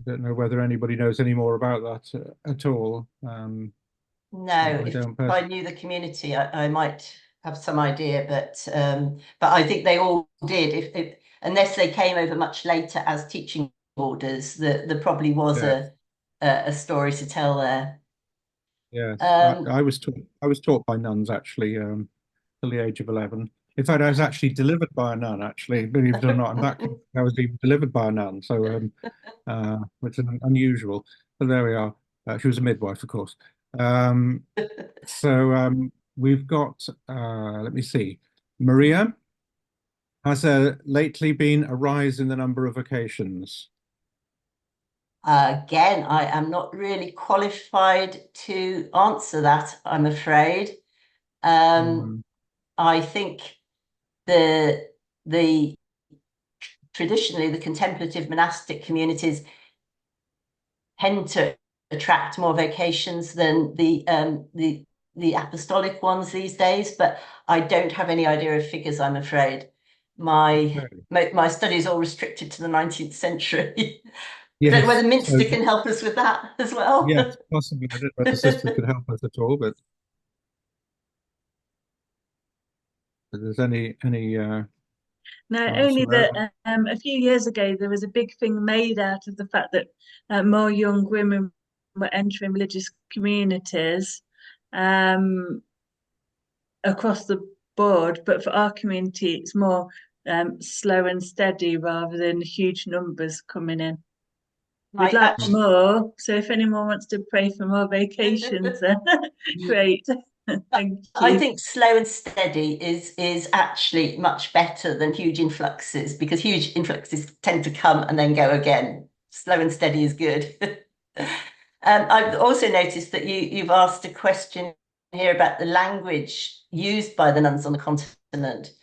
I don't know whether anybody knows any more about that at all. No, I don't if I knew the community, I might have some idea, but I think they all did. If unless they came over much later as teaching orders, there probably was a story to tell there. Yes, I was taught by nuns actually till the age of 11. In fact, I was actually delivered by a nun. Actually, believe it or not, I was even delivered by a nun. So, which is unusual. But there we are. She was a midwife, of course. So we've got. Let me see. Maria, has there lately been a rise in the number of vocations? Again, I am not really qualified to answer that, I'm afraid. I think the traditionally the contemplative monastic communities tend to attract more vocations than the apostolic ones these days, but I don't have any idea of figures, I'm afraid. My studies are all restricted to the 19th century. I don't know whether Minster can help us with that as well. Yes, possibly. I don't know whether the sister could help us at all, but if there's any No, only that a few years ago there was a big thing made out of the fact that more young women were entering religious communities across the board, but for our community it's more slow and steady rather than huge numbers coming in. We'd like more, so if anyone wants to pray for more vacations, then great. Thank you. I think slow and steady is actually much better than huge influxes, because huge influxes tend to come and then go again. Slow and steady is good. I've also noticed that you've asked a question here about the language used by the nuns on the continent.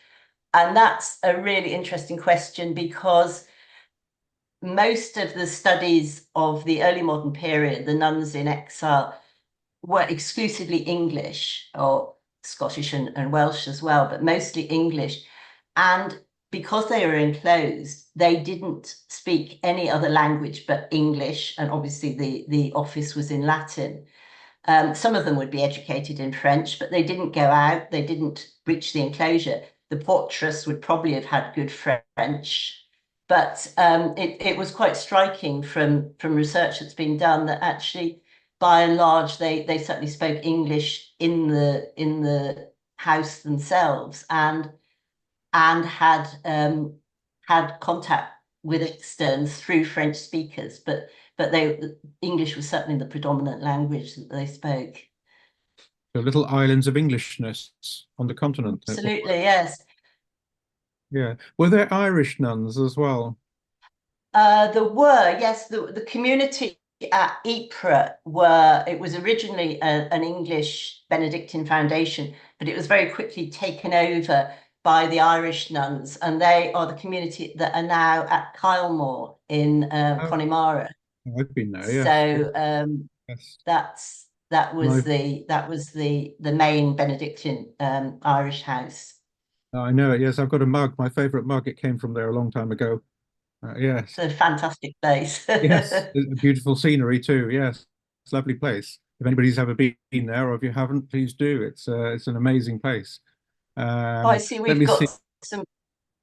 And that's a really interesting question, because most of the studies of the early modern period, the nuns in exile, were exclusively English, or Scottish and Welsh as well, but mostly English. And because they were enclosed, they didn't speak any other language but English. And obviously the office was in Latin. Some of them would be educated in French, but they didn't go out. They didn't reach the enclosure. The portress would probably have had good French. But it was quite striking from research that's been done that actually, by and large, they certainly spoke English in the house themselves, and had contact with externs through French speakers, but English was certainly the predominant language that they spoke. So little islands of Englishness on the continent. Absolutely, yes. Yeah. Were there Irish nuns as well? There were, yes. The community at Ypres it was originally an English Benedictine foundation, but it was very quickly taken over by the Irish nuns, and they are the community that are now at Kylemore in Connemara. I've been there, yes. So yes. that was the main Benedictine Irish house. I know it. Yes, I've got a mug. My favorite mug. It came from there a long time ago. Yes. It's a fantastic place. Yes, beautiful scenery too. Yes, it's a lovely place. If anybody's ever been there, or if you haven't, please do. It's an amazing place. I see we've got some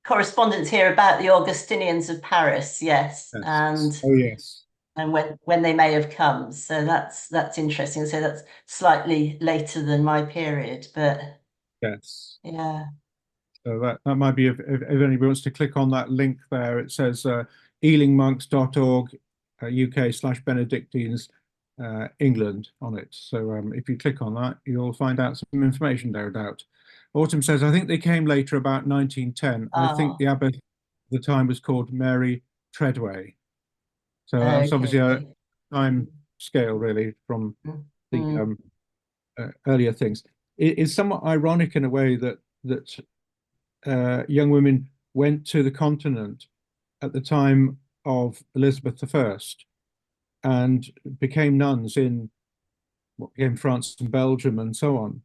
correspondence here about the Augustinians of Paris. Yes, and oh yes, and when they may have come. So that's interesting. So that's slightly later than my period, but yes, yeah. So that might be if anybody wants to click on that link there. It says ealingmonks.org UK/Benedictines England on it. So if you click on that, you'll find out some information there, doubt. Autumn says, I think they came later, about 1910. I think the abbess at the time was called Mary Treadway. So that's obviously a time scale, really, from the earlier things. It is somewhat ironic in a way that young women went to the continent at the time of Elizabeth I and became nuns in what became France and Belgium and so on.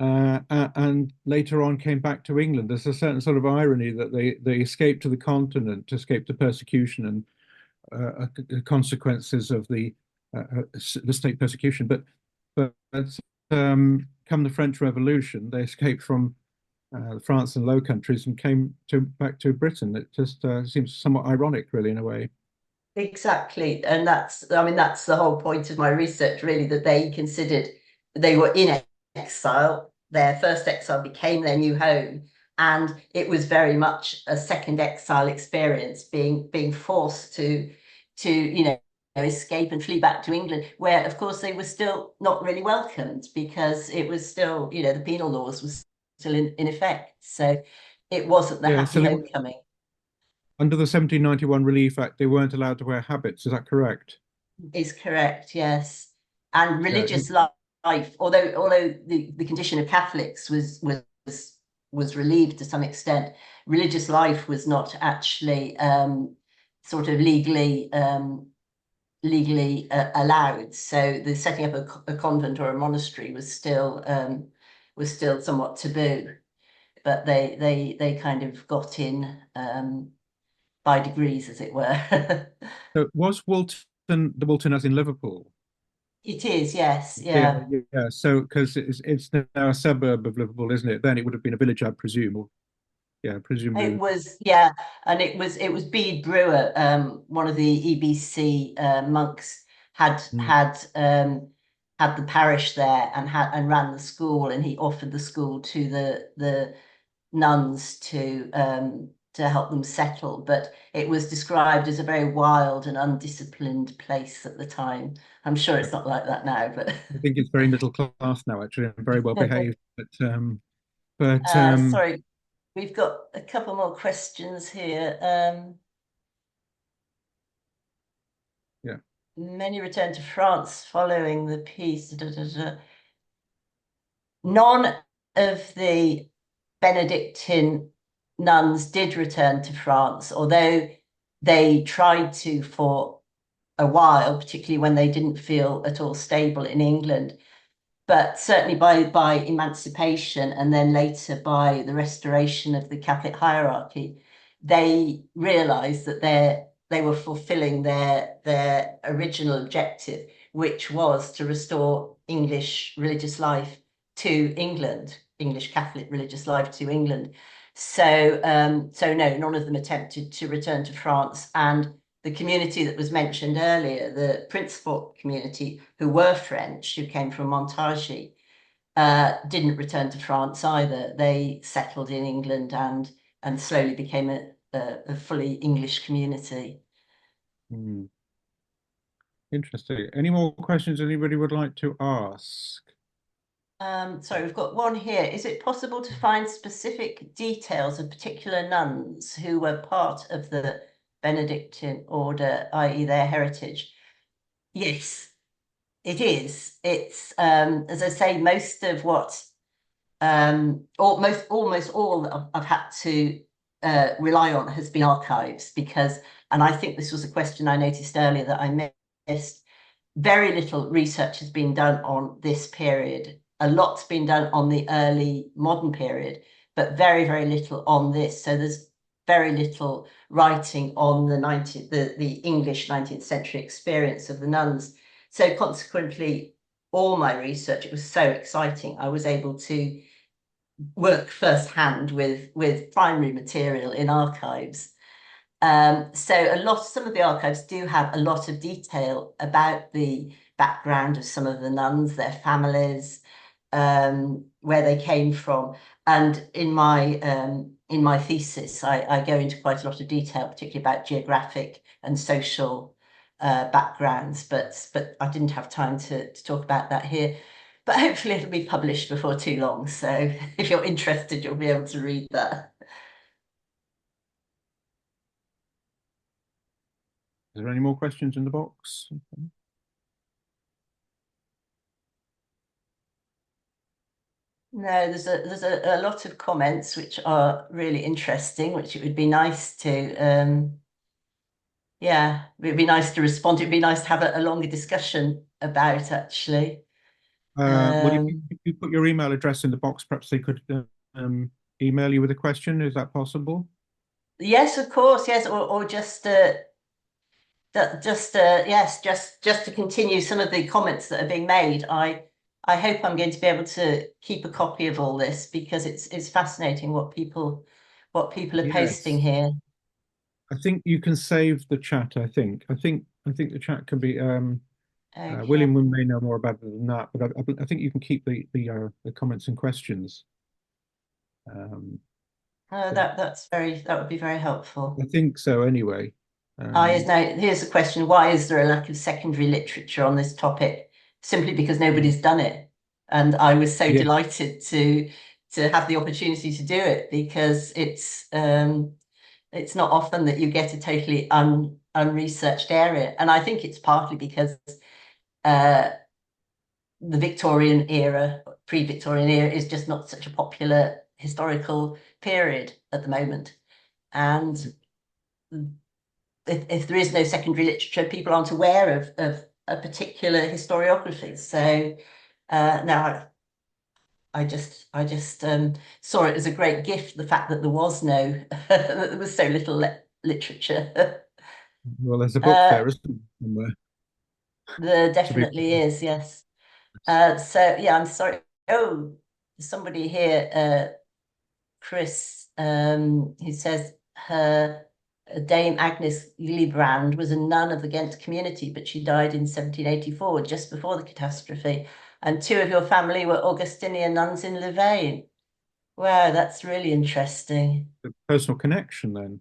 And later on came back to England. There's a certain sort of irony that they escaped to the continent to escape the persecution and the consequences of the state persecution. But come the French Revolution, they escaped from France and Low Countries and came back to Britain. It just seems somewhat ironic, really, in a way. Exactly. And that's, I mean, that's the whole point of my research, really, that they considered they were in exile. Their first exile became their new home. And it was very much a second exile experience, being forced to escape and flee back to England, where, of course, they were still not really welcomed because it was still, the penal laws was still in effect. So it wasn't the Yeah, happy so homecoming. under the 1791 Relief Act, they weren't allowed to wear habits. Is that correct? Is correct, yes. And Yeah. religious life, although the condition of Catholics was relieved to some extent, religious life was not actually sort of legally allowed. So the setting up a convent or a monastery was still somewhat taboo. But they kind of got in by degrees, as it were. So was the Walton as in Liverpool? It is, yes, Yeah, yeah. yeah. So because it's now a suburb of Liverpool, isn't it? Then it would have been a village, I presume. Or, yeah, It presumably. was, yeah, and it was Bede Brewer, one of the EBC monks, had Mm. had had the parish there and ran the school, and he offered the school to the nuns to help them settle. But it was described as a very wild and undisciplined place at the time. I'm sure it's not like that now, but I think it's very middle class now, actually, and very well behaved. But sorry, we've got a couple more questions here. Yeah. Many returned to France following the peace. None of the Benedictine nuns did return to France, although they tried to for a while, particularly when they didn't feel at all stable in England. But certainly by emancipation and then later by the restoration of the Catholic hierarchy, they realized that they were fulfilling their original objective, which was to restore English religious life to England, English Catholic religious life to England. So no, none of them attempted to return to France. And the community that was mentioned earlier, the Principal community, who were French, who came from Montargis, didn't return to France either. They settled in England and slowly became a fully English community. hmm. Interesting. Any more questions anybody would like to ask? Sorry, we've got one here. Is it possible to find specific details of particular nuns who were part of the Benedictine order, i.e. their heritage? Yes, it is. It's as I say, most of what almost all that I've had to rely on has been archives because, and I think this was a question I noticed earlier that I missed. Very little research has been done on this period. A lot's been done on the early modern period, but very, very little on this. So there's very little writing on the English 19th century experience of the nuns. So consequently, all my research, it was so exciting. I was able to work firsthand with primary material in archives. So some of the archives do have a lot of detail about the background of some of the nuns, their families, where they came from. And in my thesis, I go into quite a lot of detail, particularly about geographic and social backgrounds, but I didn't have time to talk about that here. But hopefully it'll be published before too long. So if you're interested, you'll be able to read that. Is there any more questions in the box? No, there's a lot of comments which are really interesting, which it would be nice to yeah, it'd be nice to respond. It'd be nice to have a longer discussion about actually. Well, if you put your email address in the box, perhaps they could email you with a question. Is that possible? Yes, of course, yes, or just yes, just to continue some of the comments that are being made. I hope I'm going to be able to keep a copy of all this because it's fascinating what people are posting Yes, here. I think you can save the chat. I think the chat can be. Okay. William may know more about it than that, but I think you can keep the comments and questions. Um, Oh, so that would be very helpful. I think so anyway. Yes, now here's a question. Why is there a lack of secondary literature on this topic? Simply because nobody's done it. And I was so Yes, delighted to have the opportunity to do it because it's not often that you get a totally unresearched area. And I think it's partly because uh, the Victorian era, pre-Victorian era, is just not such a popular historical period at the moment. And if there is no secondary literature, people aren't aware of a particular historiography. So now I just saw it as a great gift, the fact that there was no, that there was so little literature. well, there's a book uh, there, isn't there, somewhere there to be. definitely is, yes. So yeah, I'm sorry. Oh, somebody here, Chris, who says her Dame Agnes Gillibrand was a nun of the Ghent community, but she died in 1784, just before the catastrophe. And two of your family were Augustinian nuns in Louvain. Wow, that's really interesting. A personal connection then.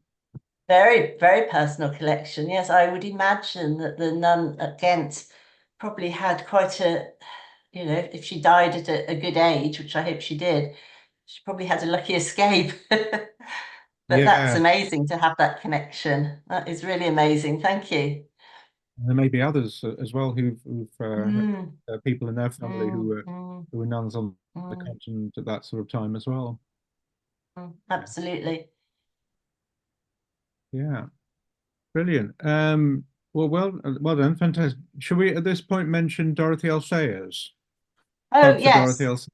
Very, very personal collection. Yes, I would imagine that the nun at Ghent probably had quite a, if she died at a good age, which I hope she did, she probably had a lucky escape. But that's Yeah, amazing to have that connection. That is really amazing. Thank you. and there may be others as well who've Mm, people in their family mm, mm, who were nuns on the mm, continent at that sort of time as well. absolutely. Yeah, brilliant. Well done, fantastic. Should we at this point mention Dorothy L. Sayers? Oh, Plug for Dorothy yes.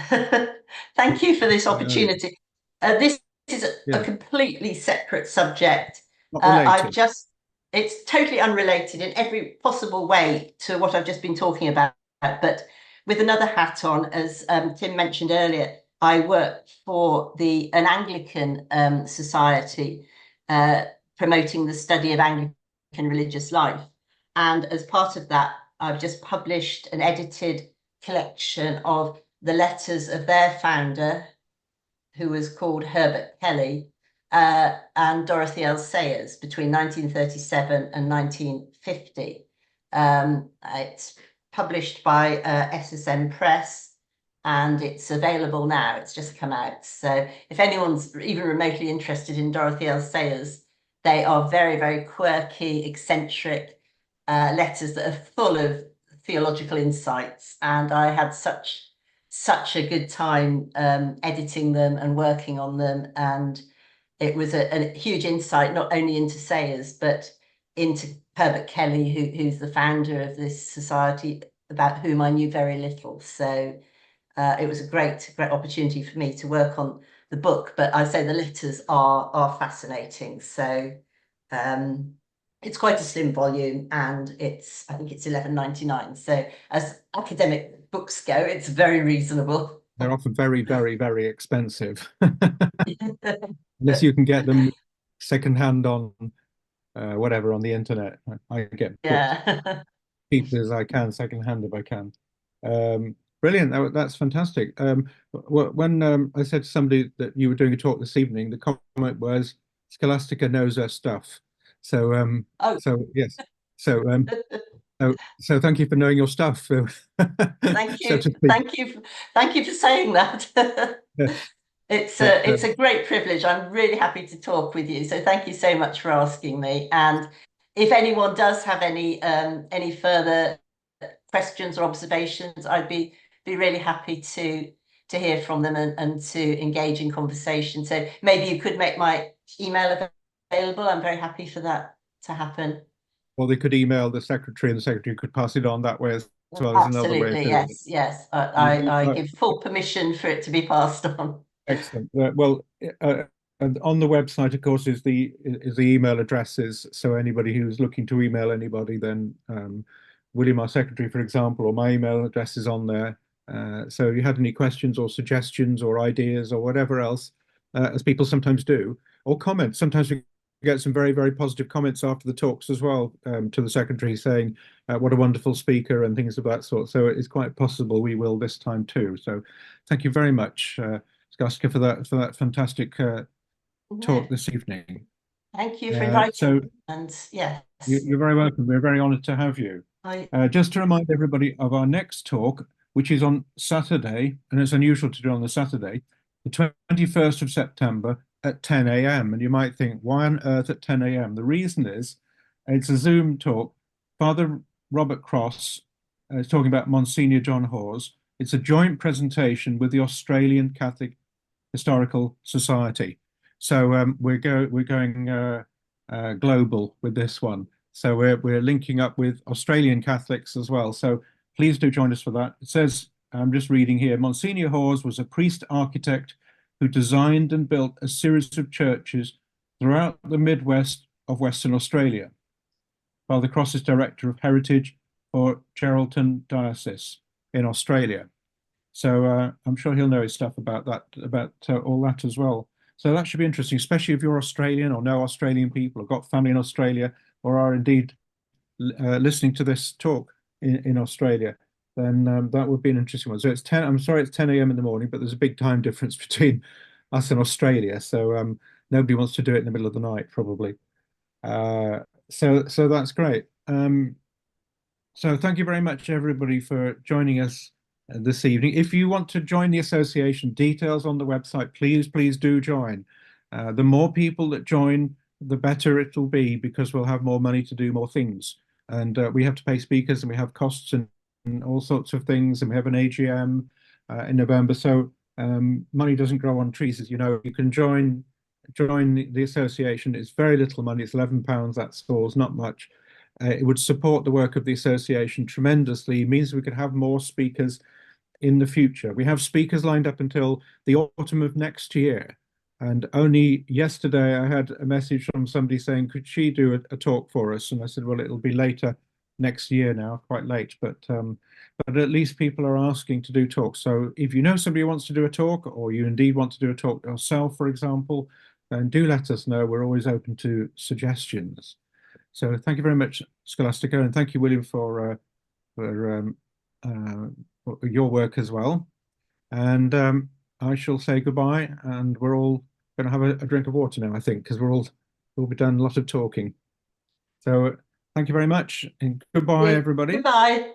L. Thank you for this Sayers. opportunity. This is a Yeah, completely separate subject. not I've related. just, it's totally unrelated in every possible way to what I've just been talking about, but with another hat on, as Tim mentioned earlier, I work for an Anglican society promoting the study of Anglican religious life. And as part of that, I've just published an edited collection of the letters of their founder, who was called Herbert Kelly, and Dorothy L. Sayers between 1937 and 1950. It's published by SSM Press and it's available now. It's just come out. So if anyone's even remotely interested in Dorothy L. Sayers, they are very, very quirky, eccentric letters that are full of theological insights. And I had such a good time editing them and working on them. And it was a huge insight, not only into Sayers, but into Herbert Kelly, who's the founder of this society, about whom I knew very little. So it was a great opportunity for me to work on the book. But I say the letters are fascinating. So it's quite a slim volume, and I think it's 11.99. So as academic books go, it's very reasonable. They're often very, very, very expensive, unless you can get them secondhand on whatever on the internet. I get books Yeah. cheap as I can, secondhand if I can. Brilliant. That's fantastic. When I said to somebody that you were doing a talk this evening, the comment was Scholastica knows her stuff. So Oh, so yes. So so thank you for knowing your stuff, thank so you. to speak. Thank you for saying that. It's But a great privilege. I'm really happy to talk with you. So thank you so much for asking me. And if anyone does have any further questions or observations, I'd be really happy to hear from them and to engage in conversation. So maybe you could make my email available. I'm very happy for that to happen. or they could email the secretary, and the secretary could pass it on that way as well as another way of Absolutely, doing it. yes, yes. I Uh, give full permission for it to be passed on. Excellent. And on the website, of course, is the email addresses. So anybody who's looking to email anybody, then William, our secretary, for example, or my email address is on there. So if you had any questions or suggestions or ideas or whatever else, as people sometimes do, or comments, sometimes we get some very, very positive comments after the talks as well, to the secretary saying what a wonderful speaker and things of that sort. So it's quite possible we will this time too. So thank you very much, Scholastica, for that fantastic talk this evening. Thank you for inviting So me. And yes, you're very welcome. We're very honoured to have you. Just to remind everybody of our next talk, which is on Saturday, and it's unusual to do on the Saturday, the 21st of September at 10 a.m. And you might think, why on earth at 10 a.m.? The reason is it's a Zoom talk. Father Robert Cross is talking about Monsignor John Hawes. It's a joint presentation with the Australian Catholic Historical Society. So we're going global with this one. So we're linking up with Australian Catholics as well. So please do join us for that. It says, I'm just reading here, Monsignor Hawes was a priest architect who designed and built a series of churches throughout the Midwest of Western Australia. Father Cross is Director of Heritage for Geraldton Diocese in Australia. So I'm sure he'll know his stuff about that, about all that as well. So that should be interesting, especially if you're Australian or know Australian people, or got family in Australia, or are indeed listening to this talk in Australia. Then that would be an interesting one. So it's 10. I'm sorry, it's 10 a.m. in the morning, but there's a big time difference between us and Australia. So nobody wants to do it in the middle of the night, probably. So that's great. So thank you very much, everybody, for joining us this evening. If you want to join the association, details on the website, please do join. The more people that join, the better it will be, because we'll have more money to do more things. And we have to pay speakers, and we have costs and all sorts of things, and we have an AGM in November. So money doesn't grow on trees, as you know. You can join the association. It's very little money. It's £11. That's all. Not much. It would support the work of the association tremendously. It means we could have more speakers in the future. We have speakers lined up until the autumn of next year. And only yesterday I had a message from somebody saying, could she do a talk for us? And I said, well, it'll be later next year now, quite late. But at least people are asking to do talks. So if you know somebody who wants to do a talk, or you indeed want to do a talk yourself, for example, then do let us know. We're always open to suggestions. So thank you very much, Scholastica, and thank you, William, for your work as well. And I shall say goodbye, and we're all going to have a drink of water now, I think, because we'll be done a lot of talking. So thank you very much, and goodbye, everybody. Goodbye.